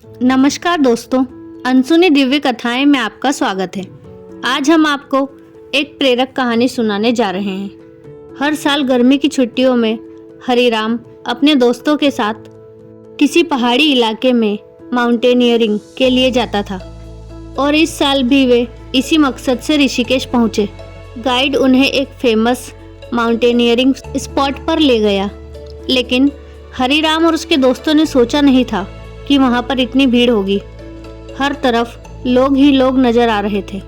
नमस्कार दोस्तों, अनसुनी दिव्य कथाएं में आपका स्वागत है। आज हम आपको एक प्रेरक कहानी सुनाने जा रहे हैं। हर साल गर्मी की छुट्टियों में हरिराम अपने दोस्तों के साथ किसी पहाड़ी इलाके में माउंटेनियरिंग के लिए जाता था और इस साल भी वे इसी मकसद से ऋषिकेश पहुंचे। गाइड उन्हें एक फेमस माउंटेनियरिंग स्पॉट पर ले गया, लेकिन हरिराम और उसके दोस्तों ने सोचा नहीं था कि वहां पर इतनी भीड़ होगी। हर तरफ लोग ही लोग नजर आ रहे थे।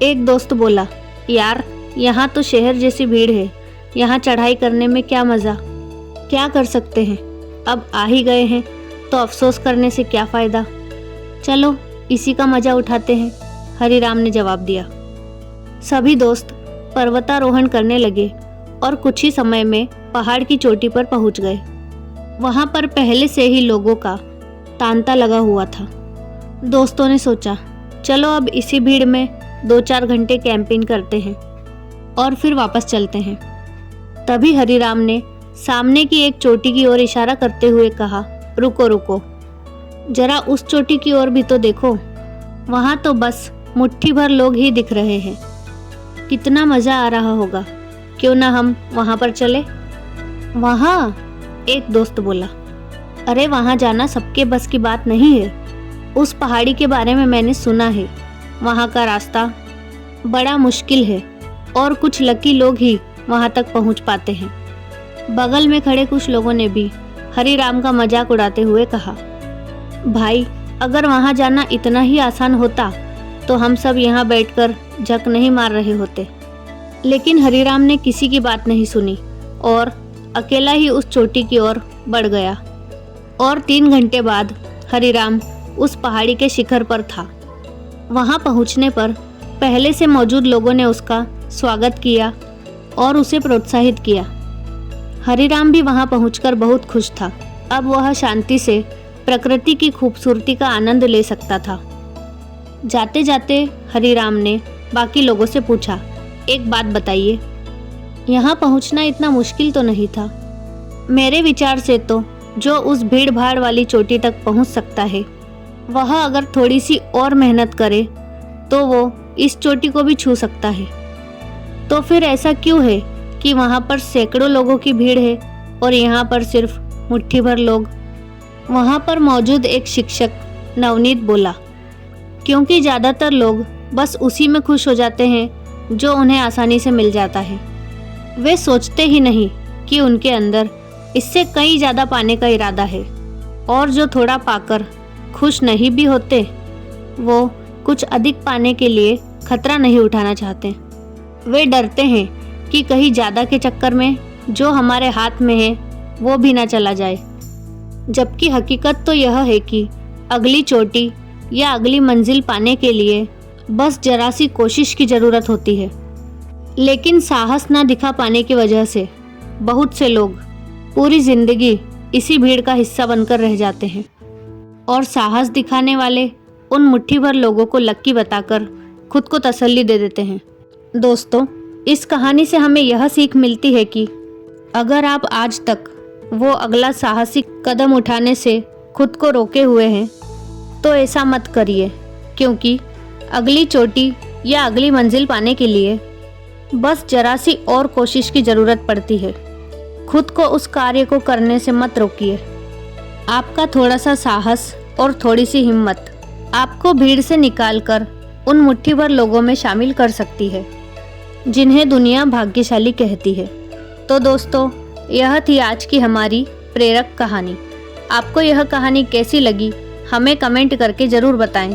एक दोस्त बोला, यार यहाँ तो शहर जैसी भीड़ है, यहाँ चढ़ाई करने में क्या मज़ा। क्या कर सकते हैं, अब आ ही गए हैं तो अफसोस करने से क्या फ़ायदा। चलो इसी का मज़ा उठाते हैं, हरिराम ने जवाब दिया। सभी दोस्त पर्वतारोहण करने लगे और कुछ ही समय में पहाड़ की चोटी पर पहुंच गए। वहां पर पहले से ही लोगों का तांता लगा हुआ था। दोस्तों ने सोचा, चलो अब इसी भीड़ में 2-4 घंटे कैंपिंग करते हैं और फिर वापस चलते हैं। तभी हरिराम ने सामने की एक चोटी की ओर इशारा करते हुए कहा, रुको रुको, जरा उस चोटी की ओर भी तो देखो। वहाँ तो बस मुट्ठी भर लोग ही दिख रहे हैं। कितना मज़ा आ रहा होगा, क्यों ना हम वहाँ पर चले। वहाँ? एक दोस्त बोला, अरे वहाँ जाना सबके बस की बात नहीं है। उस पहाड़ी के बारे में मैंने सुना है, वहाँ का रास्ता बड़ा मुश्किल है और कुछ लकी लोग ही वहाँ तक पहुँच पाते हैं। बगल में खड़े कुछ लोगों ने भी हरिराम का मजाक उड़ाते हुए कहा, भाई अगर वहाँ जाना इतना ही आसान होता तो हम सब यहाँ बैठकर झक नहीं मार रहे होते। लेकिन हरिराम ने किसी की बात नहीं सुनी और अकेला ही उस चोटी की ओर बढ़ गया। और 3 घंटे बाद हरिराम उस पहाड़ी के शिखर पर था। वहां पहुंचने पर पहले से मौजूद लोगों ने उसका स्वागत किया और उसे प्रोत्साहित किया। हरिराम भी वहां पहुंचकर बहुत खुश था। अब वह शांति से प्रकृति की खूबसूरती का आनंद ले सकता था। जाते जाते हरिराम ने बाकी लोगों से पूछा, एक बात बताइए, यहाँ पहुँचना इतना मुश्किल तो नहीं था। मेरे विचार से तो जो उस भीड़ भाड़ वाली चोटी तक पहुंच सकता है, वह अगर थोड़ी सी और मेहनत करे तो वो इस चोटी को भी छू सकता है। तो फिर ऐसा क्यों है कि वहां पर सैकड़ों लोगों की भीड़ है और यहाँ पर सिर्फ मुट्ठी भर लोग। वहां पर मौजूद एक शिक्षक नवनीत बोला, क्योंकि ज़्यादातर लोग बस उसी में खुश हो जाते हैं जो उन्हें आसानी से मिल जाता है। वे सोचते ही नहीं कि उनके अंदर इससे कहीं ज़्यादा पाने का इरादा है, और जो थोड़ा पाकर खुश नहीं भी होते, वो कुछ अधिक पाने के लिए खतरा नहीं उठाना चाहते। वे डरते हैं कि कहीं ज़्यादा के चक्कर में जो हमारे हाथ में है वो भी ना चला जाए। जबकि हकीकत तो यह है कि अगली चोटी या अगली मंजिल पाने के लिए बस जरा सी कोशिश की ज़रूरत होती है। लेकिन साहस ना दिखा पाने की वजह से बहुत से लोग पूरी जिंदगी इसी भीड़ का हिस्सा बनकर रह जाते हैं और साहस दिखाने वाले उन मुट्ठी भर लोगों को लक्की बताकर खुद को तसल्ली दे देते हैं। दोस्तों, इस कहानी से हमें यह सीख मिलती है कि अगर आप आज तक वो अगला साहसिक कदम उठाने से खुद को रोके हुए हैं तो ऐसा मत करिए, क्योंकि अगली चोटी या अगली मंजिल पाने के लिए बस जरा सी और कोशिश की ज़रूरत पड़ती है। खुद को उस कार्य को करने से मत रोकिए। आपका थोड़ा सा साहस और थोड़ी सी हिम्मत आपको भीड़ से निकालकर उन मुट्ठी भर लोगों में शामिल कर सकती है जिन्हें दुनिया भाग्यशाली कहती है। तो दोस्तों, यह थी आज की हमारी प्रेरक कहानी। आपको यह कहानी कैसी लगी हमें कमेंट करके ज़रूर बताएं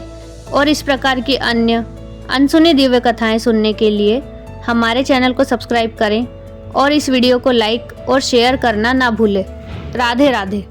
और इस प्रकार की अन्य अनसुनी दिव्य कथाएं सुनने के लिए हमारे चैनल को सब्सक्राइब करें और इस वीडियो को लाइक और शेयर करना ना भूलें। राधे राधे।